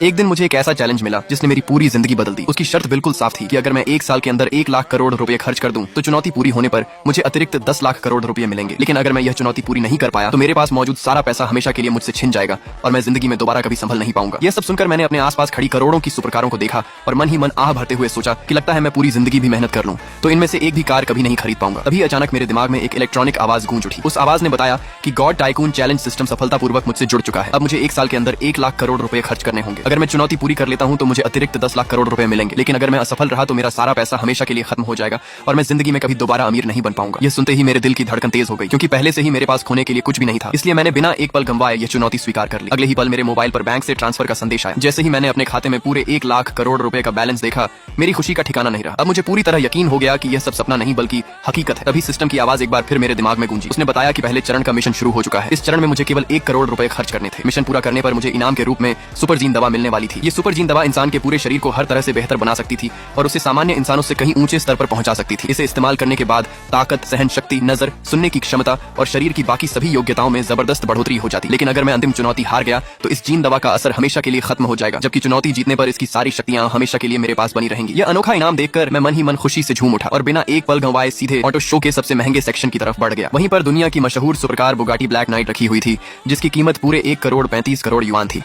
एक दिन मुझे एक ऐसा चैलेंज मिला जिसने मेरी पूरी जिंदगी बदल दी। उसकी शर्त बिल्कुल साफ थी कि अगर मैं एक साल के अंदर 1 लाख करोड़ रुपए खर्च कर दूं तो चुनौती पूरी होने पर मुझे अतिरिक्त 10 लाख करोड़ रुपए मिलेंगे। लेकिन अगर मैं यह चुनौती पूरी नहीं कर पाया तो मेरे पास मौजूद सारा पैसा हमेशा के लिए मुझसे छिन जाएगा और मैं जिंदगी में दोबारा कभी संभल नहीं पाऊंगा। यह सब सुनकर मैंने अपने आसपास खड़ी करोड़ों की सुपरकारों को देखा और मन ही मन आह भरते हुए सोचा कि लगता है मैं पूरी जिंदगी भी मेहनत कर लूं तो इनमें से एक भी कार कभी नहीं खरीद पाऊंगा। तभी अचानक मेरे दिमाग में एक इलेक्ट्रॉनिक आवाज गूंज उठी। उस आवाज ने बताया कि गॉड टाइकून चैलेंज सिस्टम सफलतापूर्वक मुझसे जुड़ चुका है। अब मुझे एक साल के अंदर 1 लाख करोड़ रुपए खर्च करने होंगे। अगर मैं चुनौती पूरी कर लेता हूं तो मुझे अतिरिक्त 10 लाख करोड़ रुपए मिलेंगे। लेकिन अगर मैं असफल रहा तो मेरा सारा पैसा हमेशा के लिए खत्म हो जाएगा और मैं जिंदगी में कभी दोबारा अमीर नहीं बन पाऊंगा। यह सुनते ही मेरे दिल की धड़कन तेज हो गई, क्योंकि पहले से ही मेरे पास खोने के लिए कुछ भी नहीं था। इसलिए मैंने बिना एक पल गंवाए यह चुनौती स्वीकार कर ली। अगले ही पल मेरे मोबाइल पर बैंक से ट्रांसफर का संदेश आया। जैसे ही मैंने अपने खाते में पूरे 1 लाख करोड़ रुपए का बैलेंस देखा, मेरी खुशी का ठिकाना नहीं रहा। अब मुझे पूरी तरह यकीन हो गया कि यह सब सपना नहीं बल्कि हकीकत है। तभी सिस्टम की आवाज एक बार फिर मेरे दिमाग में गूंजी। उसने बताया कि पहले चरण का मिशन शुरू हो चुका है। इस चरण में मुझे केवल 1 करोड़ रुपए खर्च करने थे। मिशन पूरा करने पर मुझे इनाम के रूप में सुपर जीन दवा मिलने वाली थी। ये सुपर जीन दवा इंसान के पूरे शरीर को हर तरह से बेहतर बना सकती थी और उसे सामान्य इंसानों से कहीं ऊंचे स्तर पर पहुंचा सकती थी। इसे इस्तेमाल करने के बाद ताकत, सहन शक्ति, नजर, सुनने की क्षमता और शरीर की बाकी सभी योग्यताओं में जबरदस्त बढ़ोतरी हो जाती। लेकिन अगर मैं अंतिम चुनौती हार गया तो इस जीन दवा का असर हमेशा के लिए खत्म हो जाएगा, जबकि चुनौती जीतने पर इसकी सारी शक्तियां हमेशा के लिए मेरे पास बनी रहेंगी। यह अनोखा इनाम देखकर मैं मन ही मन खुशी से झूम उठा और बिना एक पल गंवाए सीधे ऑटो शो के सबसे महंगे सेक्शन की तरफ बढ़ गया। वहीं पर दुनिया की मशहूर सुपरकार बुगाटी ब्लैक नाइट रखी हुई थी, जिसकी कीमत पूरे 1 करोड़ 35 करोड़ युआन थी।